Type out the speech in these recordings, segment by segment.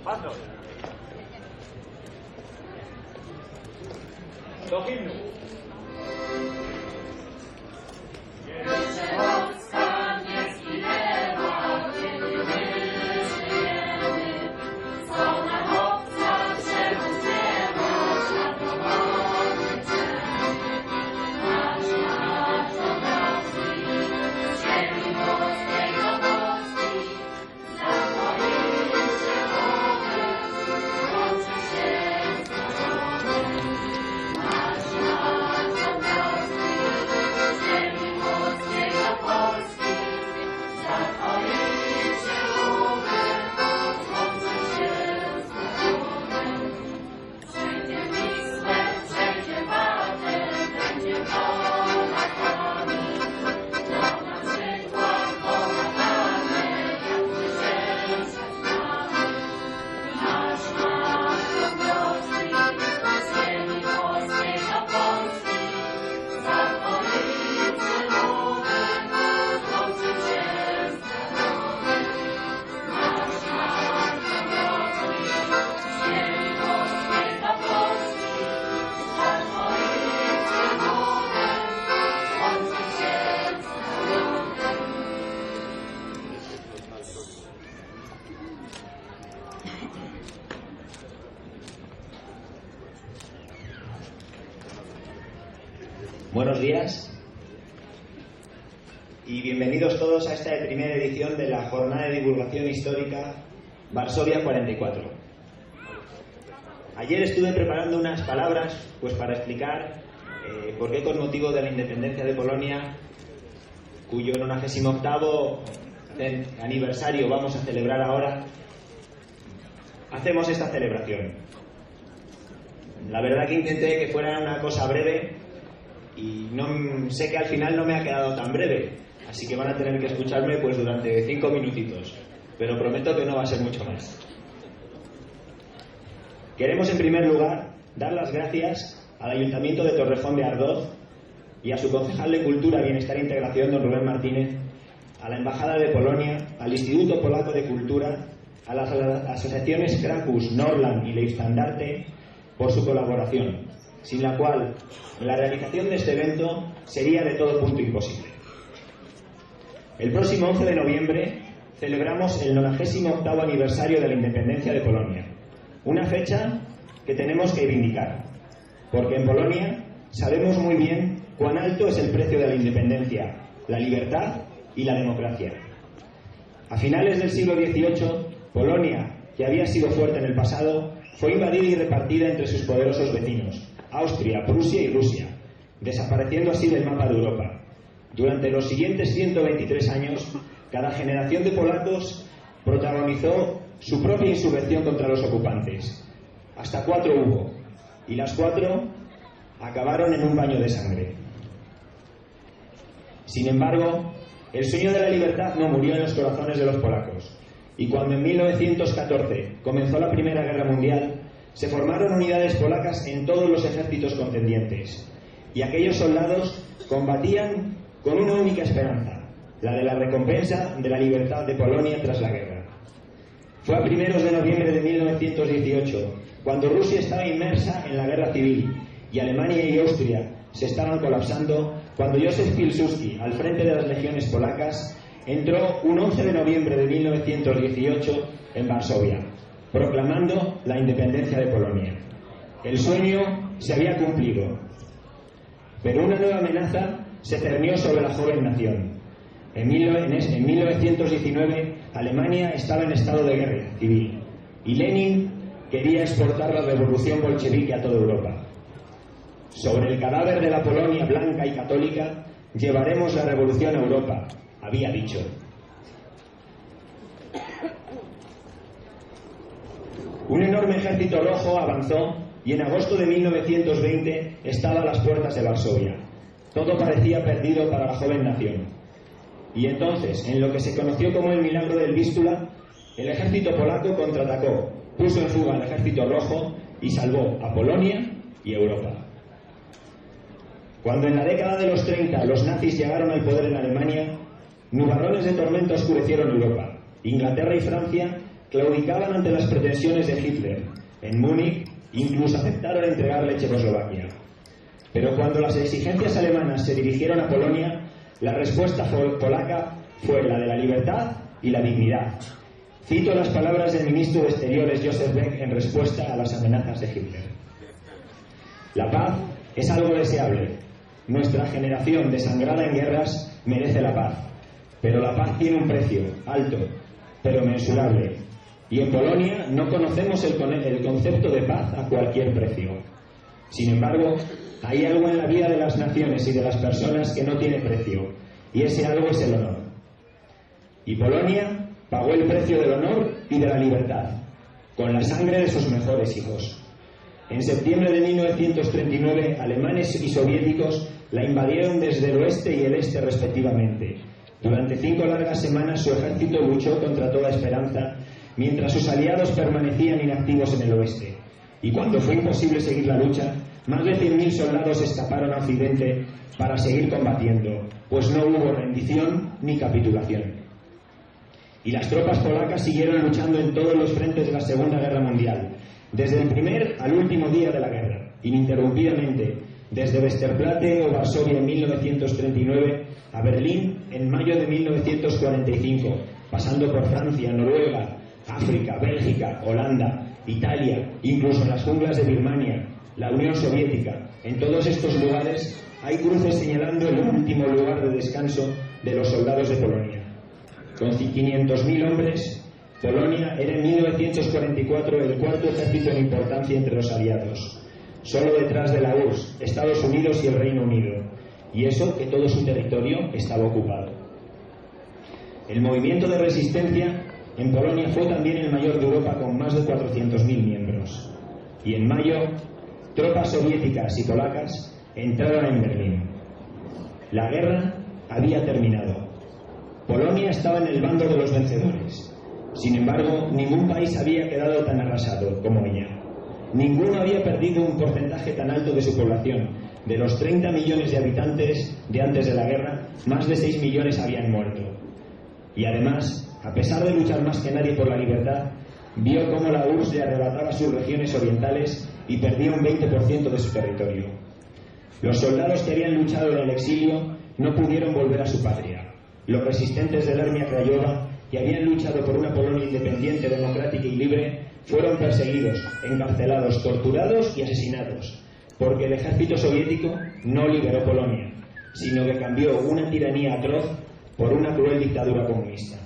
Hazlo. Do himnu. Buenos días y bienvenidos todos a esta primera edición de la Jornada de Divulgación Histórica Varsovia 44. Ayer estuve preparando unas palabras pues para explicar por qué, con motivo de la independencia de Polonia, cuyo 98º aniversario vamos a celebrar ahora, hacemos esta celebración. La verdad que intenté que fuera una cosa breve y sé que al final no me ha quedado tan breve, así que van a tener que escucharme pues durante 5 minutitos, pero prometo que no va a ser mucho más. Queremos en primer lugar dar las gracias al Ayuntamiento de Torrejón de Ardoz y a su concejal de Cultura, Bienestar e Integración, don Rubén Martínez, a la Embajada de Polonia, al Instituto Polaco de Cultura, a las asociaciones Krakus, Norland y Leifstandarte por su colaboración, sin la cual la realización de este evento sería de todo punto imposible. El próximo 11 de noviembre celebramos el 98º aniversario de la independencia de Polonia, una fecha que tenemos que reivindicar, porque en Polonia sabemos muy bien cuán alto es el precio de la independencia, la libertad y la democracia. A finales del siglo XVIII, Polonia, que había sido fuerte en el pasado, fue invadida y repartida entre sus poderosos vecinos, Austria, Prusia y Rusia, desapareciendo así del mapa de Europa. Durante los siguientes 123 años, cada generación de polacos protagonizó su propia insurrección contra los ocupantes. Hasta 4 hubo, y las 4 acabaron en un baño de sangre. Sin embargo, el sueño de la libertad no murió en los corazones de los polacos, y cuando en 1914 comenzó la Primera Guerra Mundial, se formaron unidades polacas en todos los ejércitos contendientes, y aquellos soldados combatían con una única esperanza, la de la recompensa de la libertad de Polonia tras la guerra. Fue a primeros de noviembre de 1918, cuando Rusia estaba inmersa en la guerra civil y Alemania y Austria se estaban colapsando, cuando Józef Pilsudski, al frente de las legiones polacas, entró un 11 de noviembre de 1918 en Varsovia, proclamando la independencia de Polonia. El sueño se había cumplido, pero una nueva amenaza se cernió sobre la joven nación. En 1919, Alemania estaba en estado de guerra civil y Lenin quería exportar la revolución bolchevique a toda Europa. Sobre el cadáver de la Polonia blanca y católica llevaremos la revolución a Europa, había dicho. Un enorme ejército rojo avanzó y en agosto de 1920 estaba a las puertas de Varsovia. Todo parecía perdido para la joven nación. Y entonces, en lo que se conoció como el milagro del Vístula, el ejército polaco contraatacó, puso en fuga al ejército rojo y salvó a Polonia y Europa. Cuando en la década de los 30 los nazis llegaron al poder en Alemania, nubarrones de tormenta oscurecieron Europa. Inglaterra y Francia claudicaban ante las pretensiones de Hitler. En Múnich incluso aceptaron entregarle Checoslovaquia. Pero cuando las exigencias alemanas se dirigieron a Polonia, la respuesta polaca fue la de la libertad y la dignidad. Cito las palabras del ministro de Exteriores Joseph Beck en respuesta a las amenazas de Hitler. La paz es algo deseable. Nuestra generación, desangrada en guerras, merece la paz. Pero la paz tiene un precio, alto, pero mensurable. Y en Polonia no conocemos el concepto de paz a cualquier precio. Sin embargo, hay algo en la vida de las naciones y de las personas que no tiene precio, y ese algo es el honor. Y Polonia pagó el precio del honor y de la libertad, con la sangre de sus mejores hijos. En septiembre de 1939, alemanes y soviéticos la invadieron desde el oeste y el este respectivamente. Durante 5 largas semanas su ejército luchó contra toda esperanza, mientras sus aliados permanecían inactivos en el oeste. Y cuando fue imposible seguir la lucha, más de 100.000 soldados escaparon a Occidente para seguir combatiendo, pues no hubo rendición ni capitulación. Y las tropas polacas siguieron luchando en todos los frentes de la Segunda Guerra Mundial, desde el primer al último día de la guerra, ininterrumpidamente, desde Westerplatte o Varsovia en 1939 a Berlín en mayo de 1945, pasando por Francia, Noruega, África, Bélgica, Holanda, Italia, incluso en las junglas de Birmania, la Unión Soviética. En todos estos lugares hay cruces señalando el último lugar de descanso de los soldados de Polonia. Con 500.000 hombres, Polonia era en 1944 el cuarto ejército en importancia entre los aliados, solo detrás de la URSS, Estados Unidos y el Reino Unido, y eso que todo su territorio estaba ocupado. El movimiento de resistencia en Polonia fue también el mayor de Europa, con más de 400.000 miembros, y en mayo tropas soviéticas y polacas entraron en Berlín. La guerra había terminado. Polonia estaba en el bando de los vencedores. Sin embargo, ningún país había quedado tan arrasado como ella. Ninguno había perdido un porcentaje tan alto de su población. De los 30 millones de habitantes de antes de la guerra, más de 6 millones habían muerto. Y además, a pesar de luchar más que nadie por la libertad, vio cómo la URSS le arrebataba sus regiones orientales y perdía un 20% de su territorio. Los soldados que habían luchado en el exilio no pudieron volver a su patria. Los resistentes del Armia Krajowa, que habían luchado por una Polonia independiente, democrática y libre, fueron perseguidos, encarcelados, torturados y asesinados, porque el ejército soviético no liberó Polonia, sino que cambió una tiranía atroz por una cruel dictadura comunista,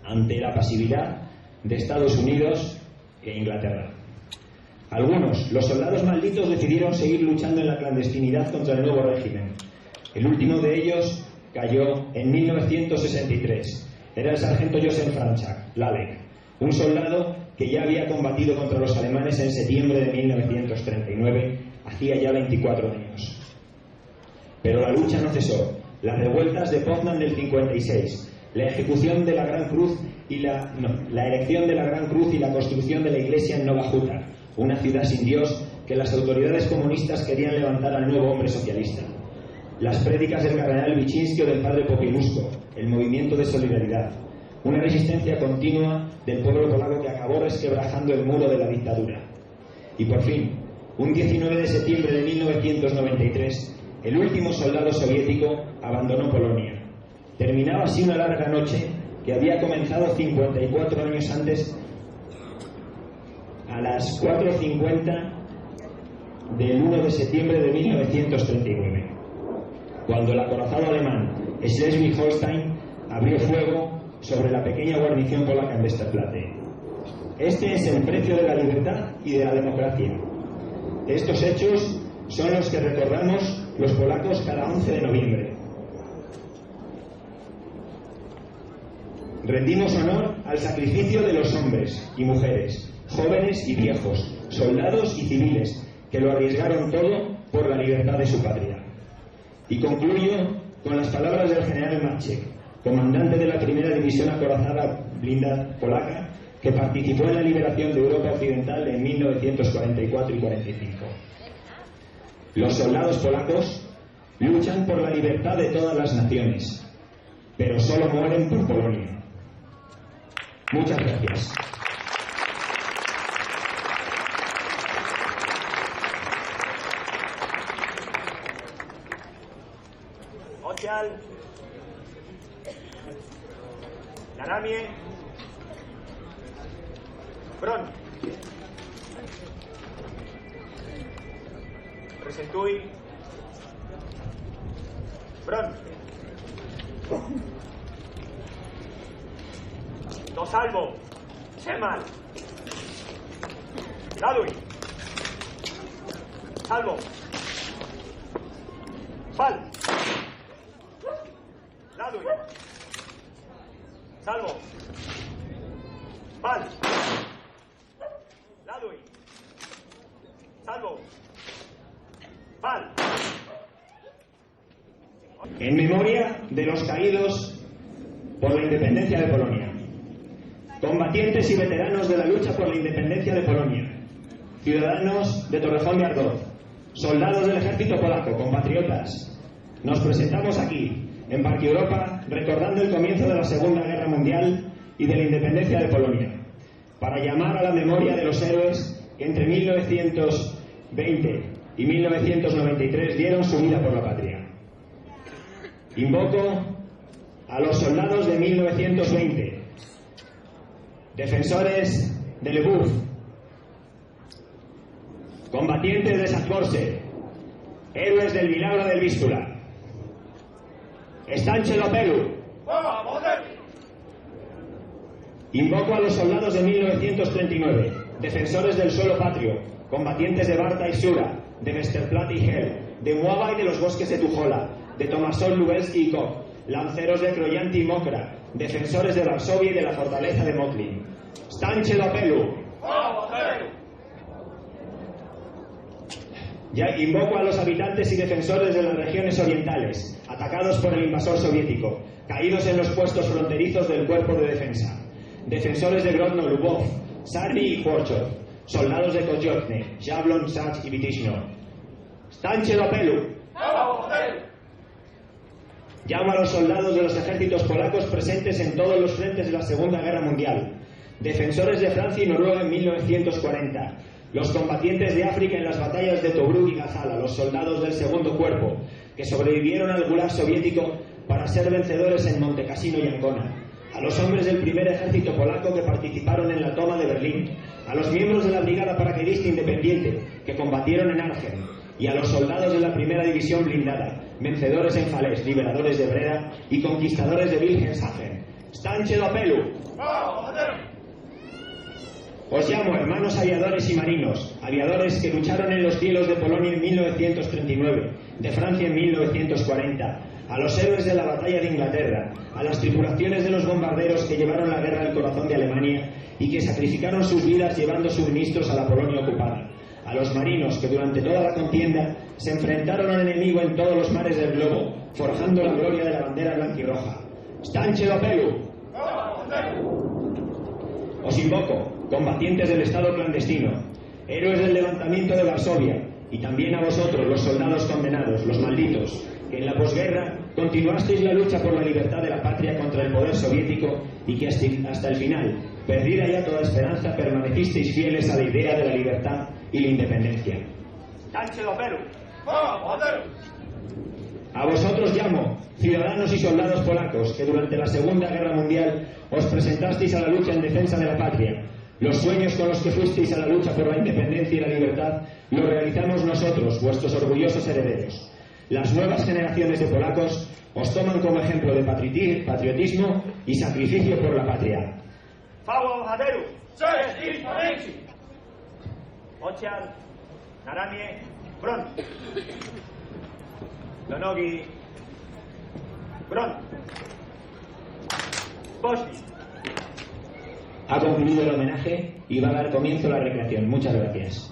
ante la pasividad de Estados Unidos e Inglaterra. Algunos, los soldados malditos, decidieron seguir luchando en la clandestinidad contra el nuevo régimen. El último de ellos cayó en 1963. Era el sargento Josef Franczak, Lalek, un soldado que ya había combatido contra los alemanes en septiembre de 1939, hacía ya 24 años. Pero la lucha no cesó. Las revueltas de Poznan del 56, la ejecución de la Gran Cruz y la erección de la Gran Cruz y la construcción de la iglesia en Nowa Huta, una ciudad sin Dios que las autoridades comunistas querían levantar al nuevo hombre socialista. Las prédicas del cardenal Wyszynski o del padre Popieluszko, el movimiento de solidaridad, una resistencia continua del pueblo polaco que acabó resquebrajando el muro de la dictadura. Y por fin, un 19 de septiembre de 1993, el último soldado soviético abandonó Polonia. Terminaba así una larga noche que había comenzado 54 años antes, a las 4:50 del 1 de septiembre de 1939. Cuando el acorazado alemán Schleswig-Holstein abrió fuego sobre la pequeña guarnición polaca en Westerplatte. Este es el precio de la libertad y de la democracia. Estos hechos son los que recordamos los polacos cada 11 de noviembre. Rendimos honor al sacrificio de los hombres y mujeres, jóvenes y viejos, soldados y civiles, que lo arriesgaron todo por la libertad de su patria. Y concluyo con las palabras del general Maciek, comandante de la primera división acorazada blindada polaca, que participó en la liberación de Europa Occidental en 1944 y 45. Los soldados polacos luchan por la libertad de todas las naciones, pero solo mueren por Polonia. Muchas gracias. Ocial. Naramie. Bron. Presentui. Bron. Do salvo. Semal. Ladui. Salvo. Fal. Ladui. Salvo. Fal. Ladui. Salvo. Fal. En memoria de los caídos por la independencia de Polonia. Combatientes y veteranos de la lucha por la independencia de Polonia. Ciudadanos de Torrejón de Ardoz. Soldados del ejército polaco, compatriotas. Nos presentamos aquí, en Parque Europa, recordando el comienzo de la Segunda Guerra Mundial y de la independencia de Polonia, para llamar a la memoria de los héroes que entre 1920 y 1993 dieron su vida por la patria. Invoco a los soldados de 1920, defensores de Lvov, combatientes de Sancorse, héroes del Milagro del Vístula, Stanche do Pelu. Invoco a los soldados de 1939, defensores del suelo patrio, combatientes de Barta y Sura, de Westerplatte y Hel, de Muaba y de los bosques de Tujola, de Tomasov, Lubelski y Koch, lanceros de Kroyanti y Mokra, defensores de Varsovia y de la fortaleza de Moklin. Stanche do Pelu. Ya invoco a los habitantes y defensores de las regiones orientales, atacados por el invasor soviético, caídos en los puestos fronterizos del cuerpo de defensa. Defensores de Grodno, Lubov, Sarny y Khorchov, soldados de Koziotne, Jablon, Sach y Vitishno. Stanche do Pelu. Llamo a los soldados de los ejércitos polacos presentes en todos los frentes de la Segunda Guerra Mundial, defensores de Francia y Noruega en 1940, los combatientes de África en las batallas de Tobruk y Gazala, los soldados del Segundo Cuerpo, que sobrevivieron al Gulag soviético para ser vencedores en Montecassino y Ancona, a los hombres del primer ejército polaco que participaron en la toma de Berlín, a los miembros de la Brigada Paracaidista Independiente que combatieron en Argen, y a los soldados de la primera división blindada, vencedores en Falaise, liberadores de Breda y conquistadores de Wilhelmshaven. Stanche do Pelu. Os llamo, hermanos aviadores y marinos, aviadores que lucharon en los cielos de Polonia en 1939, de Francia en 1940, a los héroes de la batalla de Inglaterra, a las tripulaciones de los bombarderos que llevaron la guerra al corazón de Alemania y que sacrificaron sus vidas llevando suministros a la Polonia ocupada, a los marinos que durante toda la contienda se enfrentaron al enemigo en todos los mares del globo, forjando la gloria de la bandera blanquirroja. Stanche do Pelu. Os invoco, combatientes del Estado clandestino, héroes del levantamiento de Varsovia, y también a vosotros, los soldados condenados, los malditos, que en la posguerra continuasteis la lucha por la libertad de la patria contra el poder soviético y que hasta el final, perdida ya toda esperanza, permanecisteis fieles a la idea de la libertad y la independencia. ¡Stanche do Pelu! A vosotros llamo, ciudadanos y soldados polacos, que durante la Segunda Guerra Mundial os presentasteis a la lucha en defensa de la patria. Los sueños con los que fuisteis a la lucha por la independencia y la libertad los realizamos nosotros, vuestros orgullosos herederos. Las nuevas generaciones de polacos os toman como ejemplo de patriotismo y sacrificio por la patria. Chwała bohaterów! Cześć i pamięci! Ocial, Naramie, Bron. Do nogi. Bron. Bosni. Ha concluido el homenaje y va a dar comienzo la recreación. Muchas gracias.